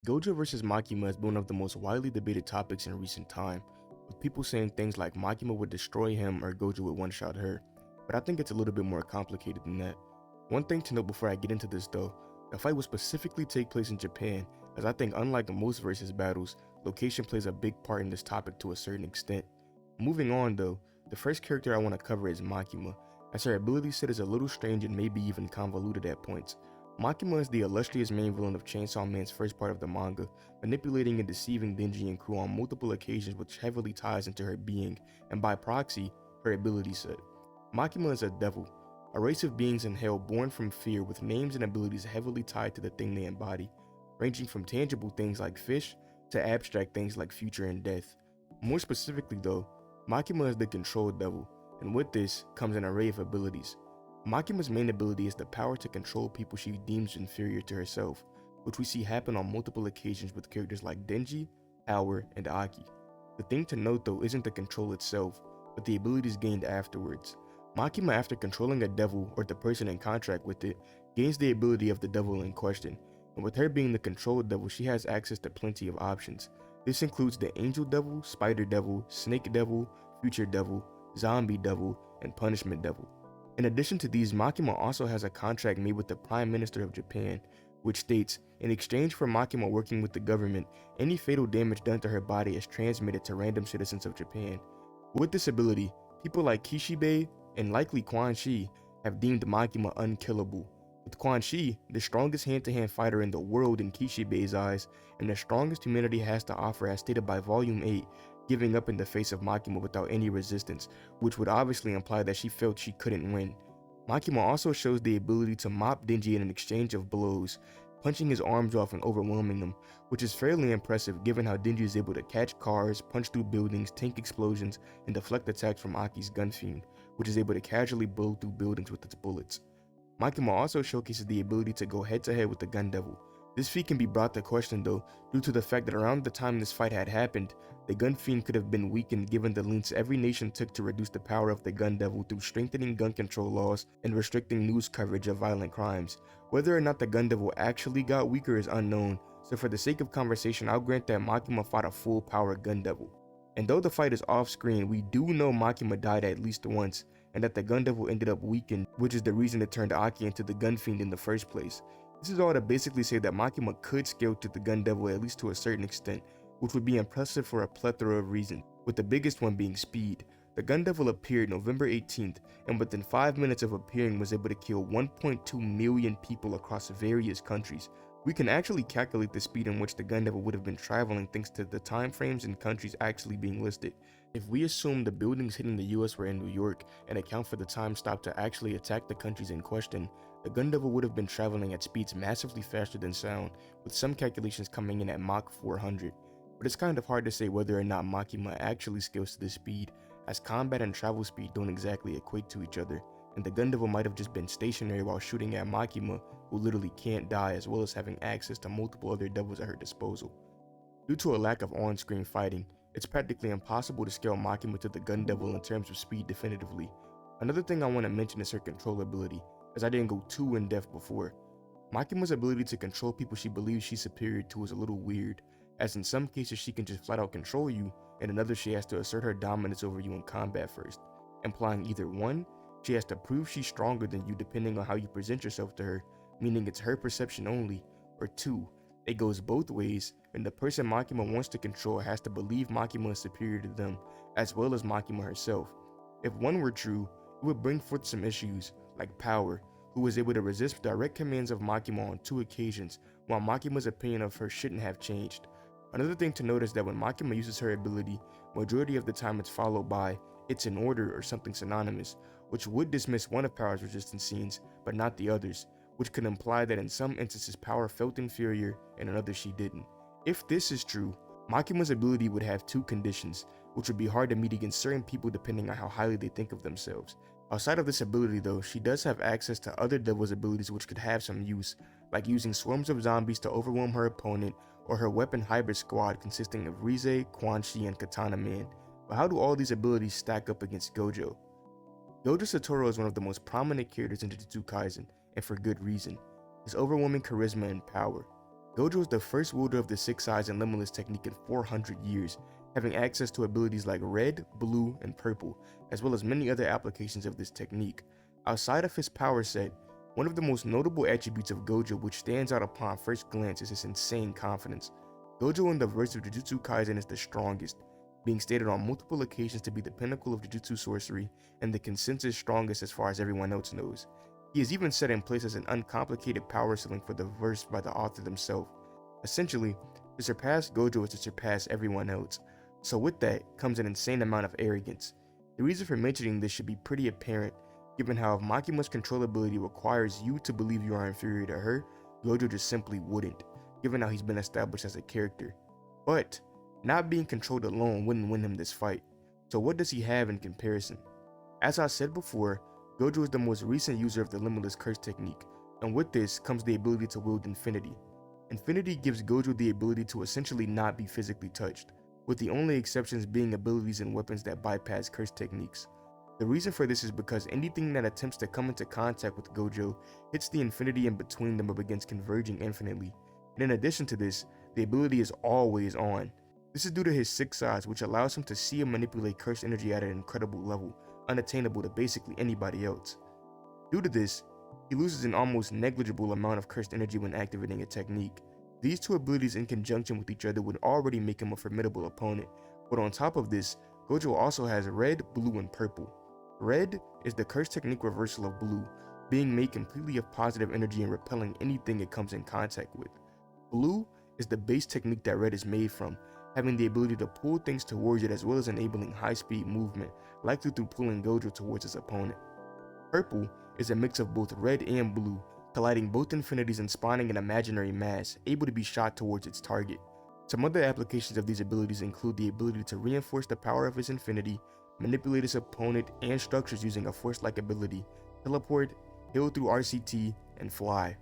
Gojo vs. Makima has been one of the most widely debated topics in recent time, with people saying things like Makima would destroy him or Gojo would one-shot her, but I think it's a little bit more complicated than that. One thing to note before I get into this though, the fight will specifically take place in Japan, as I think unlike most versus battles, location plays a big part in this topic to a certain extent. Moving on though, the first character I want to cover is Makima, as her ability set is a little strange and maybe even convoluted at points. Makima is the illustrious main villain of Chainsaw Man's first part of the manga, manipulating and deceiving Denji and crew on multiple occasions, which heavily ties into her being, and by proxy, her ability set. Makima is a devil, a race of beings in hell born from fear with names and abilities heavily tied to the thing they embody, ranging from tangible things like fish to abstract things like future and death. More specifically though, Makima is the control devil, and with this comes an array of abilities. Makima's main ability is the power to control people she deems inferior to herself, which we see happen on multiple occasions with characters like Denji, Aour, and Aki. The thing to note though isn't the control itself, but the abilities gained afterwards. Makima, after controlling a devil or the person in contract with it, gains the ability of the devil in question, and with her being the control devil, she has access to plenty of options. This includes the Angel Devil, Spider Devil, Snake Devil, Future Devil, Zombie Devil, and Punishment Devil. In addition to these, Makima also has a contract made with the Prime Minister of Japan, which states, in exchange for Makima working with the government, any fatal damage done to her body is transmitted to random citizens of Japan. With this ability, people like Kishibe and likely Quan Chi have deemed Makima unkillable, with Quan Chi the strongest hand-to-hand fighter in the world in Kishibe's eyes, and the strongest humanity has to offer as stated by Volume 8, giving up in the face of Makima without any resistance, which would obviously imply that she felt she couldn't win. Makima also shows the ability to mop Denji in an exchange of blows, punching his arms off and overwhelming them, which is fairly impressive given how Denji is able to catch cars, punch through buildings, tank explosions, and deflect attacks from Aki's gun fiend, which is able to casually blow through buildings with its bullets. Makima also showcases the ability to go head-to-head with the Gun Devil. This feat can be brought to question though, due to the fact that around the time this fight had happened, the Gun Fiend could have been weakened given the lengths every nation took to reduce the power of the Gun Devil through strengthening gun control laws and restricting news coverage of violent crimes. Whether or not the Gun Devil actually got weaker is unknown, so for the sake of conversation I'll grant that Makima fought a full power Gun Devil. And though the fight is off screen, we do know Makima died at least once, and that the Gun Devil ended up weakened, which is the reason it turned Aki into the Gun Fiend in the first place. This is all to basically say that Makima could scale to the Gun Devil at least to a certain extent, which would be impressive for a plethora of reasons, with the biggest one being speed. The Gun Devil appeared November 18th, and within 5 minutes of appearing was able to kill 1.2 million people across various countries. We can actually calculate the speed in which the Gun Devil would have been traveling thanks to the time frames and countries actually being listed. If we assume the buildings hitting the US were in New York and account for the time stopped to actually attack the countries in question, the Gun Devil would have been traveling at speeds massively faster than sound, with some calculations coming in at Mach 400. But it's kind of hard to say whether or not Makima actually scales to this speed, as combat and travel speed don't exactly equate to each other, and the Gun Devil might have just been stationary while shooting at Makima, who literally can't die, as well as having access to multiple other devils at her disposal. Due to a lack of on-screen fighting, it's practically impossible to scale Makima to the Gun Devil in terms of speed definitively. Another thing I want to mention is her control ability, as I didn't go too in depth before. Makima's ability to control people she believes she's superior to is a little weird, as in some cases she can just flat out control you, and in others she has to assert her dominance over you in combat first, implying either 1, she has to prove she's stronger than you depending on how you present yourself to her, meaning it's her perception only, or 2, it goes both ways, and the person Makima wants to control has to believe Makima is superior to them, as well as Makima herself. If one were true, it would bring forth some issues, like Power, who was able to resist direct commands of Makima on 2 occasions, while Makima's opinion of her shouldn't have changed. Another thing to note is that when Makima uses her ability, majority of the time it's followed by, "it's in order" or something synonymous, which would dismiss one of Power's resistance scenes, but not the others, which could imply that in some instances Power felt inferior and in others she didn't. If this is true, Makima's ability would have 2 conditions, which would be hard to meet against certain people depending on how highly they think of themselves. Outside of this ability though, she does have access to other Devil's abilities which could have some use, like using swarms of zombies to overwhelm her opponent, or her weapon hybrid squad consisting of Rize, Quan Chi, and Katana Man. But how do all these abilities stack up against Gojo? Gojo Satoru is one of the most prominent characters in Jujutsu Kaisen, and for good reason. His overwhelming charisma and power. Gojo is the first wielder of the Six Eyes and Limitless technique in 400 years, having access to abilities like red, blue, and purple, as well as many other applications of this technique. Outside of his power set, one of the most notable attributes of Gojo which stands out upon first glance is his insane confidence. Gojo in the verse of Jujutsu Kaisen is the strongest, being stated on multiple occasions to be the pinnacle of Jujutsu sorcery and the consensus strongest as far as everyone else knows. He is even set in place as an uncomplicated power ceiling for the verse by the author themselves. Essentially, to surpass Gojo is to surpass everyone else. So with that comes an insane amount of arrogance. The reason for mentioning this should be pretty apparent, given how if Makima's control ability requires you to believe you are inferior to her, Gojo just simply wouldn't, given how he's been established as a character. But not being controlled alone wouldn't win him this fight. So what does he have in comparison? As I said before, Gojo is the most recent user of the Limitless Curse technique, and with this comes the ability to wield Infinity. Infinity gives Gojo the ability to essentially not be physically touched, with the only exceptions being abilities and weapons that bypass curse techniques. The reason for this is because anything that attempts to come into contact with Gojo hits the Infinity in between them or begins converging infinitely, and in addition to this, the ability is always on. This is due to his Six Eyes, which allows him to see and manipulate cursed energy at an incredible level, unattainable to basically anybody else. Due to this, he loses an almost negligible amount of cursed energy when activating a technique. These two abilities in conjunction with each other would already make him a formidable opponent, but on top of this, Gojo also has red, blue, and purple. Red is the curse technique reversal of blue, being made completely of positive energy and repelling anything it comes in contact with. Blue is the base technique that red is made from, having the ability to pull things towards it as well as enabling high-speed movement, likely through pulling Gojo towards his opponent. Purple is a mix of both red and blue, colliding both infinities and spawning an imaginary mass, able to be shot towards its target. Some other applications of these abilities include the ability to reinforce the power of his infinity, manipulate his opponent and structures using a force-like ability, teleport, heal through RCT, and fly.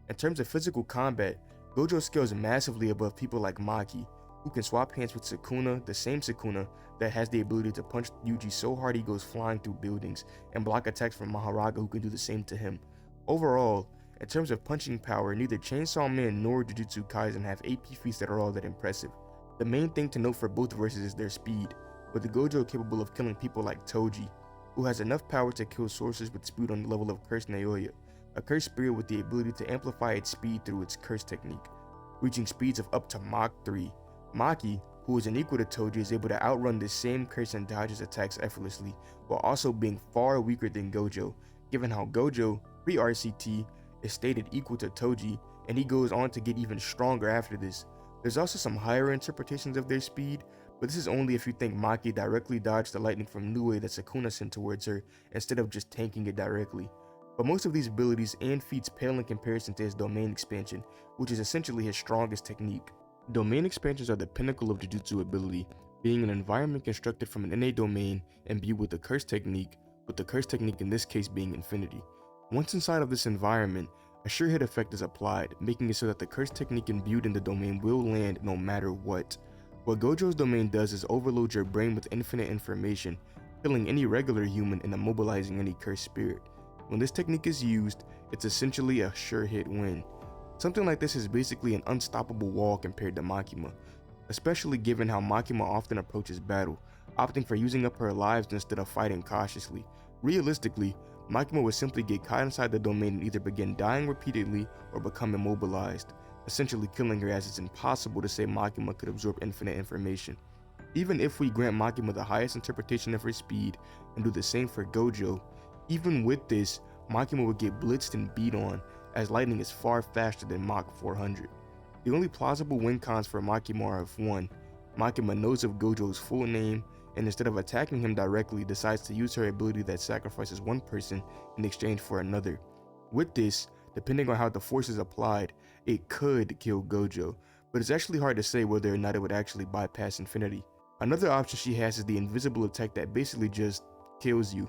In terms of physical combat, Gojo scales massively above people like Maki, who can swap hands with Sukuna, the same Sukuna that has the ability to punch Yuji so hard he goes flying through buildings, and block attacks from Maharaga who can do the same to him. Overall, in terms of punching power, neither Chainsaw Man nor Jujutsu Kaisen have AP feats that are all that impressive. The main thing to note for both verses is their speed, with the Gojo capable of killing people like Toji, who has enough power to kill sorcerers with speed on the level of Cursed Naoya, a cursed spirit with the ability to amplify its speed through its curse technique, reaching speeds of up to Mach 3. Maki, who is an equal to Toji, is able to outrun this same curse and dodge his attacks effortlessly, while also being far weaker than Gojo, given how Gojo, pre-RCT, is stated equal to Toji, and he goes on to get even stronger after this. There's also some higher interpretations of their speed, but this is only if you think Maki directly dodged the lightning from Nue that Sukuna sent towards her, instead of just tanking it directly. But most of these abilities and feats pale in comparison to his domain expansion, which is essentially his strongest technique. Domain expansions are the pinnacle of Jujutsu ability, being an environment constructed from an innate domain imbued with the curse technique, with the curse technique in this case being Infinity. Once inside of this environment, a sure hit effect is applied, making it so that the curse technique imbued in the domain will land no matter what. What Gojo's domain does is overload your brain with infinite information, killing any regular human and immobilizing any cursed spirit. When this technique is used, it's essentially a sure hit win. Something like this is basically an unstoppable wall compared to Makima, especially given how Makima often approaches battle, opting for using up her lives instead of fighting cautiously. Realistically, Makima would simply get caught inside the domain and either begin dying repeatedly or become immobilized, essentially killing her, as it's impossible to say Makima could absorb infinite information. Even if we grant Makima the highest interpretation of her speed and do the same for Gojo, even with this, Makima would get blitzed and beat on, as lightning is far faster than Mach 400. The only plausible win cons for Makima are if 1. Makima knows of Gojo's full name, and instead of attacking him directly, decides to use her ability that sacrifices one person in exchange for another. With this, depending on how the force is applied, it could kill Gojo, but it's actually hard to say whether or not it would actually bypass Infinity. Another option she has is the invisible attack that basically just kills you.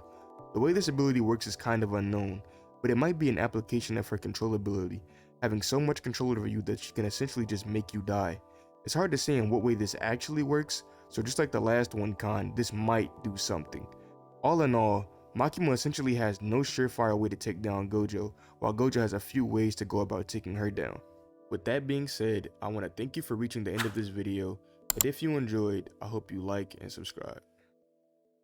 The way this ability works is kind of unknown, but it might be an application of her control ability, having so much control over you that she can essentially just make you die. It's hard to say in what way this actually works, so just like the last one con, this might do something. All in all, Makima essentially has no surefire way to take down Gojo, while Gojo has a few ways to go about taking her down. With that being said, I want to thank you for reaching the end of this video, and if you enjoyed, I hope you like and subscribe.